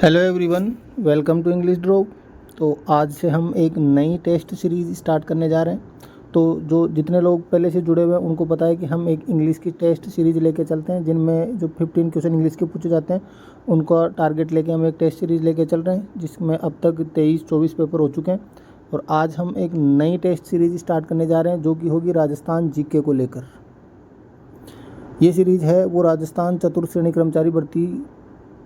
Hello everyone, welcome to English Drop. तो आज से हम एक नई टेस्ट सीरीज़ स्टार्ट करने जा रहे हैं। तो जो जितने लोग पहले से जुड़े हुए हैं उनको पता है कि हम एक इंग्लिश की टेस्ट सीरीज़ लेके चलते हैं, जिनमें जो 15 क्वेश्चन इंग्लिश के पूछे जाते हैं उनका टारगेट लेके हम एक टेस्ट सीरीज़ लेके चल रहे हैं, जिसमें अब तक 23-24 पेपर हो चुके हैं। और आज हम एक नई टेस्ट सीरीज़ स्टार्ट करने जा रहे हैं जो कि होगी राजस्थान जीके को लेकर। ये सीरीज़ है वो राजस्थान चतुर्थ श्रेणी कर्मचारी भर्ती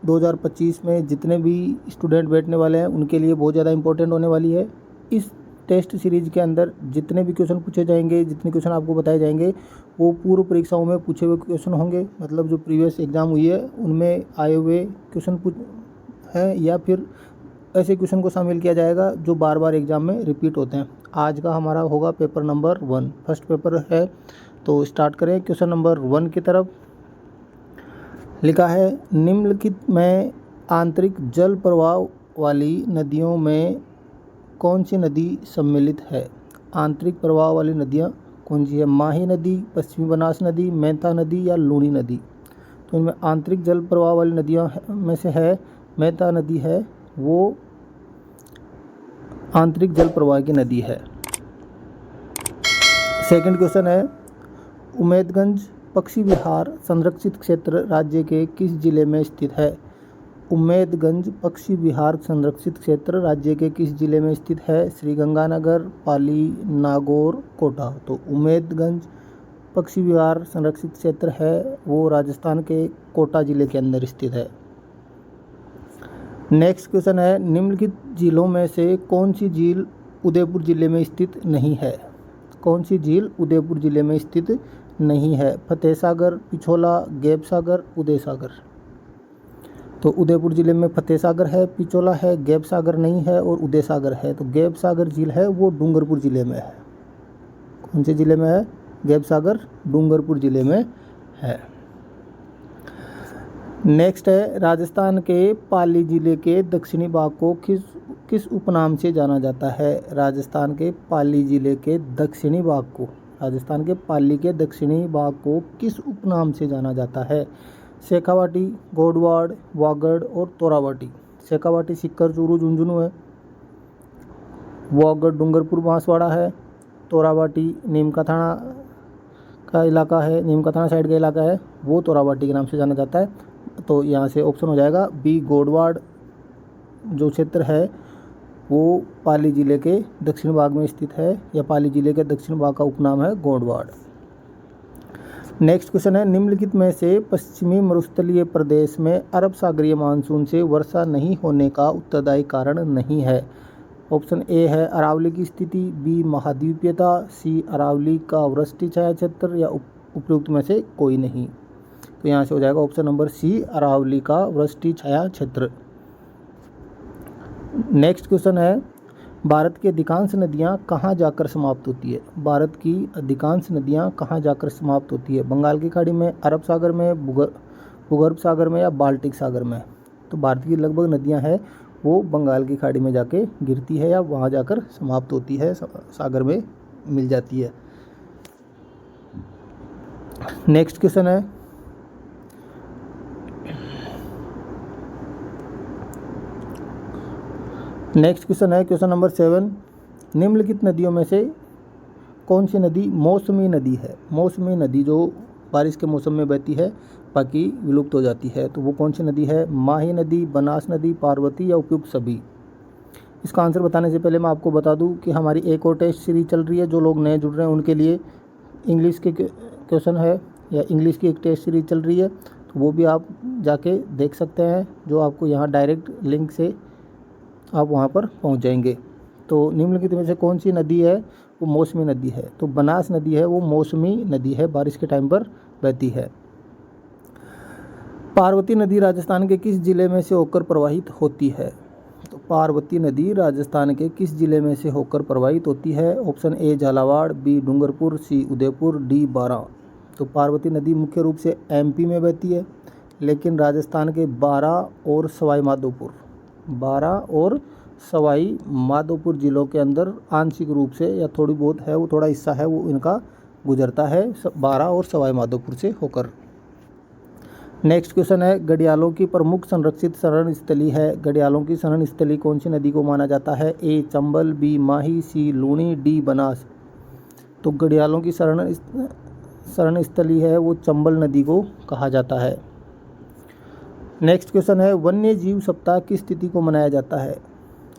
2025 में जितने भी स्टूडेंट बैठने वाले हैं उनके लिए बहुत ज़्यादा इंपॉर्टेंट होने वाली है। इस टेस्ट सीरीज़ के अंदर जितने भी क्वेश्चन पूछे जाएंगे, जितने क्वेश्चन आपको बताए जाएंगे, वो पूर्व परीक्षाओं में पूछे हुए क्वेश्चन होंगे। मतलब जो प्रीवियस एग्ज़ाम हुई है उनमें आए हुए क्वेश्चन हैं, या फिर ऐसे क्वेश्चन को शामिल किया जाएगा जो बार बार एग्ज़ाम में रिपीट होते हैं। आज का हमारा होगा पेपर नंबर 1, फर्स्ट पेपर है। तो स्टार्ट करें क्वेश्चन नंबर 1 की तरफ। लिखा है, निम्नलिखित में आंतरिक जल प्रवाह वाली नदियों में कौन सी नदी सम्मिलित है। आंतरिक प्रवाह वाली नदियाँ कौन सी है? माही नदी, पश्चिमी बनास नदी, मेहता नदी या लूणी नदी। तो इनमें आंतरिक जल प्रवाह वाली नदियों में से है मेहता नदी है, वो आंतरिक जल प्रवाह की नदी है। सेकंड क्वेश्चन है, उम्मेदगंज पक्षी विहार संरक्षित क्षेत्र राज्य के किस जिले में स्थित है। उम्मेदगंज पक्षी विहार संरक्षित क्षेत्र राज्य के किस जिले में स्थित है? श्रीगंगानगर, पाली, नागौर, कोटा। तो उम्मेदगंज पक्षी विहार संरक्षित क्षेत्र है वो राजस्थान के कोटा जिले के अंदर स्थित है। नेक्स्ट क्वेश्चन है, निम्नलिखित झीलों में से कौन सी झील उदयपुर जिले में स्थित नहीं है। कौन सी झील उदयपुर जिले में स्थित नहीं है? फतेह सागर, पिछोला, गैब सागर, उदय सागर। तो उदयपुर जिले में फतेह सागर है, पिछोला है, गैब सागर नहीं है और उदय सागर है। तो गैब सागर झील है वो डूंगरपुर जिले में है। कौन से जिले में है? गैब सागर डूंगरपुर जिले में है। नेक्स्ट है, राजस्थान के पाली जिले के दक्षिणी भाग को किस उपनाम से जाना जाता है। राजस्थान के पाली जिले के दक्षिणी भाग को, राजस्थान के पाली के दक्षिणी भाग को किस उपनाम से जाना जाता है? शेखावाटी, गोडवाड़, वागड़ और तोरावाटी। शेखावाटी सीकर, चूरू, झुंझुनू है। वागड़ डूंगरपुर बांसवाड़ा है। तोरावाटी नीमका थाना का इलाका है, नीमका थाना साइड का इलाका है, वो तोरावाटी के नाम से जाना जाता है। तो यहाँ से ऑप्शन हो जाएगा बी, गोडवाड़ जो क्षेत्र है वो पाली जिले के दक्षिण भाग में स्थित है, या पाली जिले के दक्षिण भाग का उपनाम है गोडवाड़। नेक्स्ट क्वेश्चन है, निम्नलिखित में से पश्चिमी मरुस्थलीय प्रदेश में अरब सागरीय मानसून से वर्षा नहीं होने का उत्तरदायी कारण नहीं है। ऑप्शन ए है अरावली की स्थिति, बी महाद्वीपीयता, सी अरावली का वृष्टि छाया क्षेत्र, या उपयुक्त में से कोई नहीं। तो यहाँ से हो जाएगा ऑप्शन नंबर सी, अरावली का वृष्टि छाया क्षेत्र। नेक्स्ट क्वेश्चन है, भारत की अधिकांश नदियाँ कहाँ जाकर समाप्त होती है। भारत की अधिकांश नदियाँ कहाँ जाकर समाप्त होती है? बंगाल की खाड़ी में, अरब सागर में, भूगर्भ सागर में या बाल्टिक सागर में। तो भारत की लगभग नदियाँ हैं वो बंगाल की खाड़ी में जाके गिरती है या वहाँ जाकर समाप्त होती है, सागर में मिल जाती है। नेक्स्ट क्वेश्चन है, क्वेश्चन नंबर 7, निम्नलिखित नदियों में से कौन सी नदी मौसमी नदी है। मौसमी नदी जो बारिश के मौसम में बहती है बाकी विलुप्त हो जाती है, तो वो कौन सी नदी है? माही नदी, बनास नदी, पार्वती या उपयुक्त सभी। इसका आंसर बताने से पहले मैं आपको बता दूं कि हमारी एक और टेस्ट सीरीज चल रही है। जो लोग नए जुड़ रहे हैं उनके लिए इंग्लिश के क्वेश्चन है, या इंग्लिश की एक टेस्ट सीरीज चल रही है, तो वो भी आप जाके देख सकते हैं, जो आपको यहाँ डायरेक्ट लिंक से आप वहाँ पर पहुँच जाएंगे। तो निम्नलिखित में से कौन सी नदी है वो मौसमी नदी है? तो बनास नदी है वो मौसमी नदी है, बारिश के टाइम पर बहती है। पार्वती नदी राजस्थान के किस जिले में से होकर प्रवाहित होती है? तो पार्वती नदी राजस्थान के किस जिले में से होकर प्रवाहित होती है? Option A Jhalawar, B Dungarpur, C Udaipur, D Baran. तो पार्वती नदी मुख्य रूप से एमपी में बहती है, लेकिन राजस्थान के बारां और सवाई माधोपुर जिलों के अंदर आंशिक रूप से या थोड़ी बहुत है, वो थोड़ा हिस्सा है वो इनका गुजरता है बारां और सवाई माधोपुर से होकर। नेक्स्ट क्वेश्चन है, घड़ियालों की प्रमुख संरक्षित शरण स्थली है। घड़ियालों की शरण स्थली कौन सी नदी को माना जाता है? ए चंबल, बी माही, सी लूणी, डी बनास। तो घड़ियालों की शरण स्थली है वो चंबल नदी को कहा जाता है। नेक्स्ट क्वेश्चन है, वन्य जीव सप्ताह किस तिथि को मनाया जाता है?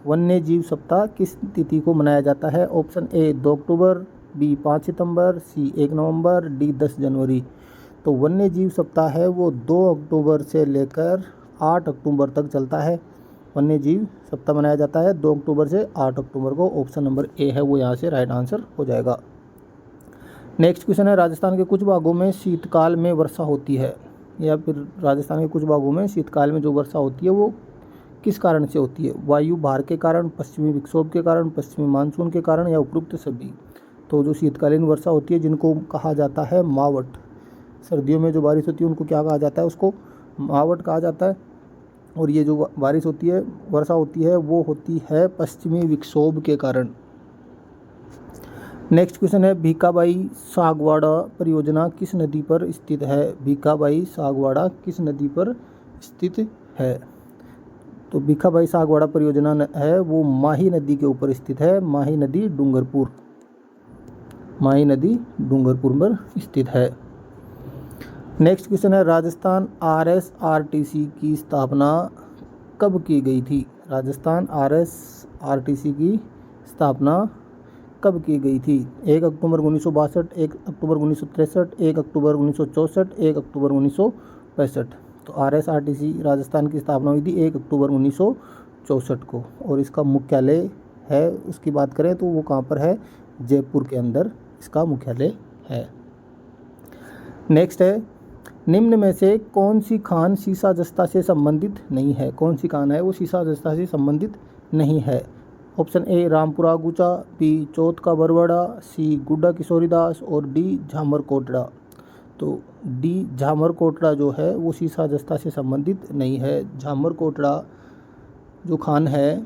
वन्य जीव सप्ताह किस तिथि को मनाया जाता है? ऑप्शन ए 2 अक्टूबर, बी 5 सितंबर, सी 1 नवंबर, डी 10 जनवरी। तो वन्य जीव सप्ताह है वो 2 अक्टूबर से लेकर 8 अक्टूबर तक चलता है। वन्य जीव सप्ताह मनाया जाता है 2 अक्टूबर से 8 अक्टूबर को। ऑप्शन नंबर ए है वो यहाँ से राइट आंसर हो जाएगा। नेक्स्ट क्वेश्चन है, राजस्थान के कुछ भागों में शीतकाल में वर्षा होती है, या फिर राजस्थान के कुछ भागों में शीतकाल में जो वर्षा होती है वो किस कारण से होती है? वायु भार के कारण, पश्चिमी विक्षोभ के कारण, पश्चिमी मानसून के कारण, या उपरोक्त सभी। तो जो शीतकालीन वर्षा होती है जिनको कहा जाता है मावट, सर्दियों में जो बारिश होती है उनको क्या कहा जाता है? उसको मावट कहा जाता है। और ये जो बारिश होती है, वर्षा होती है, वो होती है पश्चिमी विक्षोभ के कारण। नेक्स्ट क्वेश्चन है, भीखाबाई सागवाड़ा परियोजना किस नदी पर स्थित है? भीखाबाई सागवाड़ा किस नदी पर स्थित है? तो भीखाबाई सागवाड़ा परियोजना है वो माही नदी के ऊपर स्थित है। माही नदी डूंगरपुर, माही नदी डूंगरपुर पर स्थित है। नेक्स्ट क्वेश्चन है, राजस्थान RSRTC की स्थापना कब की गई थी? राजस्थान RSRTC की स्थापना कब की गई थी? 1 अक्टूबर 1962, 1 अक्टूबर 1963, 1 अक्टूबर 1964, 1 अक्टूबर 1965। तो RSRTC राजस्थान की स्थापना हुई थी 1 अक्टूबर 1964 को। और इसका मुख्यालय है, उसकी बात करें तो वो कहाँ पर है? जयपुर के अंदर इसका मुख्यालय है। नेक्स्ट है, निम्न में से कौन सी खान सीसा जस्ता से संबंधित नहीं है? कौन सी खान है वो सीसा जस्ता से संबंधित नहीं है? ऑप्शन ए रामपुरा गुचा, बी चौथ का बरवाड़ा, सी गुड्डा किशोरीदास, और डी झामर कोटड़ा। तो डी झामर कोटड़ा जो है वो सीसा जस्ता से संबंधित नहीं है। झामर कोटड़ा जो खान है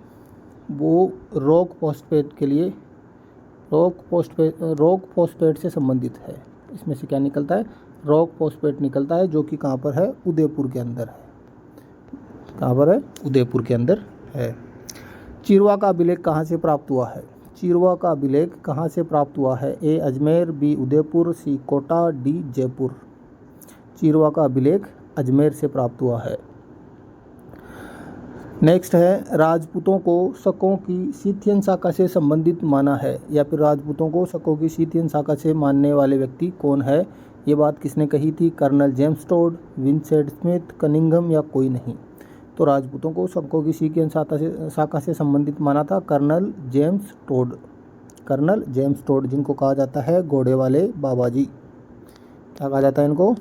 वो रॉक फॉस्फेट के लिए रॉक फॉस्फेट से संबंधित है। इसमें से क्या निकलता है? रॉक फॉस्फेट निकलता है, जो कि कहाँ पर है? उदयपुर के अंदर है। कहाँ पर है? उदयपुर के अंदर है। चिरवा का अभिलेख कहाँ से प्राप्त हुआ है? चिरवा का अभिलेख कहाँ से प्राप्त हुआ है? ए अजमेर, बी उदयपुर, सी कोटा, डी जयपुर। चिरवा का अभिलेख अजमेर से प्राप्त हुआ है। नेक्स्ट है, राजपूतों को शकों की सीथियन शाखा से संबंधित माना है, या फिर राजपूतों को शकों की सीथियन शाखा से मानने वाले व्यक्ति कौन है? ये बात किसने कही थी? Colonel James Tod, Vincent Smith, Cunningham, या कोई नहीं। तो राजपूतों को शकों की सीथियन शाखा से संबंधित माना था colonel James Tod. Colonel James Tod, जिनको कहा जाता है घोड़े वाले बाबा जी। क्या कहा जाता है इनको?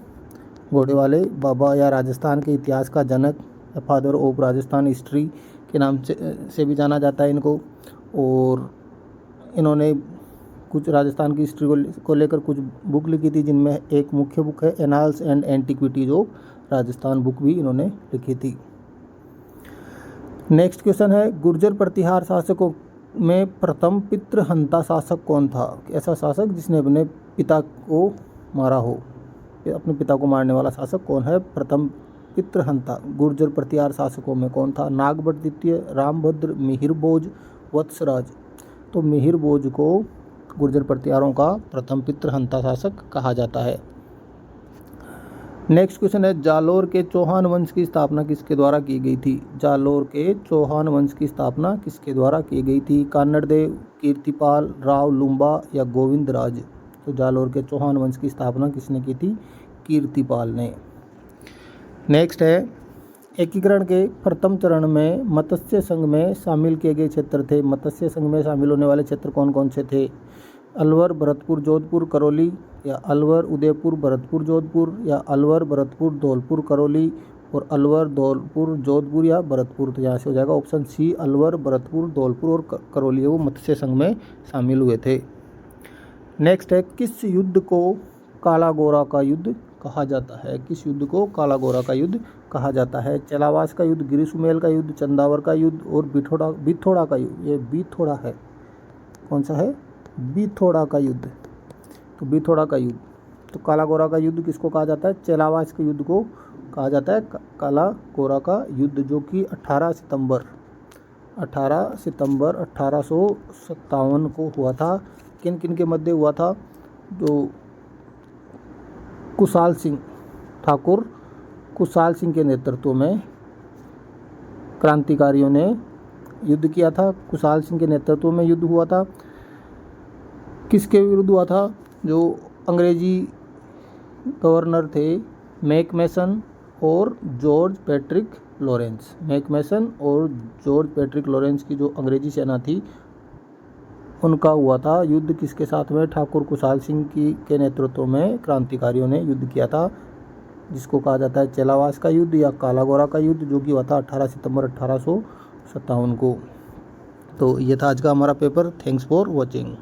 घोड़े वाले बाबा, या राजस्थान के इतिहास का जनक, फादर ऑफ राजस्थान हिस्ट्री के नाम से भी जाना जाता है इनको। और इन्होंने कुछ राजस्थान की हिस्ट्री को लेकर कुछ बुक लिखी थी, जिनमें एक मुख्य बुक है annals and antiquities of Rajasthan, book भी इन्होंने लिखी थी। नेक्स्ट क्वेश्चन है, गुर्जर प्रतिहार शासकों में प्रथम पितृहंता शासक कौन था? ऐसा शासक जिसने अपने पिता को मारा हो, अपने पिता को मारने वाला शासक कौन है? प्रथम पितृहंता गुर्जर प्रतिहार शासकों में कौन था? नागभट्ट द्वितीय, रामभद्र, मिहिरभोज, वत्सराज। तो मिहिरभोज को गुर्जर प्रतिहारों का प्रथम पितृहंता शासक कहा जाता है। नेक्स्ट क्वेश्चन है, जालोर के चौहान वंश की स्थापना किसके द्वारा की गई थी? जालोर के चौहान वंश की स्थापना किसके द्वारा की गई थी? कान्नड़देव, कीर्तिपाल, राव लुम्बा, या गोविंद राज। तो जालोर के चौहान वंश की स्थापना किसने की थी? कीर्तिपाल ने। नेक्स्ट है, एकीकरण के प्रथम चरण में मत्स्य संघ में शामिल किए गए क्षेत्र थे। मत्स्य संघ में शामिल होने वाले क्षेत्र कौन कौन से थे? अलवर, भरतपुर, जोधपुर, करौली, या अलवर, उदयपुर, भरतपुर, जोधपुर, या अलवर, भरतपुर, धौलपुर, करौली, और अलवर, धौलपुर, जोधपुर, या भरतपुर। तो यहाँ से हो जाएगा ऑप्शन सी, अलवर, भरतपुर, धौलपुर और करौली, वो मत्स्य संघ में शामिल हुए थे। नेक्स्ट है, किस युद्ध को काला गोरा का युद्ध कहा जाता है? किस युद्ध को काला गोरा का युद्ध कहा जाता है? चेलावास का युद्ध, गिरिसुमेल का युद्ध, चंदावर का युद्ध, और बिथोड़ा का युद्ध। ये बिथोड़ा है, कौन सा है? बिथोड़ा का युद्ध। तो बिथोड़ा का युद्ध। तो काला गोरा का युद्ध किसको कहा जाता है? चेलावास के युद्ध को कहा जाता है काला गोरा का युद्ध, जो कि 18 सितंबर 1857 को हुआ था। किन किन के मध्य हुआ था? जो ठाकुर कुशाल सिंह के नेतृत्व में क्रांतिकारियों ने युद्ध किया था। कुशाल सिंह के नेतृत्व में युद्ध हुआ था। किसके विरुद्ध हुआ था? जो अंग्रेजी गवर्नर थे मैकमेसन और जॉर्ज पैट्रिक लॉरेंस। मैकमेसन और जॉर्ज पैट्रिक लॉरेंस की जो अंग्रेजी सेना थी, उनका हुआ था युद्ध। किसके साथ में? ठाकुर कुशाल सिंह के नेतृत्व में क्रांतिकारियों ने युद्ध किया था, जिसको कहा जाता है चेलावास का युद्ध या काला गोरा का युद्ध, जो कि हुआ था 18 सितंबर 1857 को। तो ये था आज का हमारा पेपर। Thanks for watching.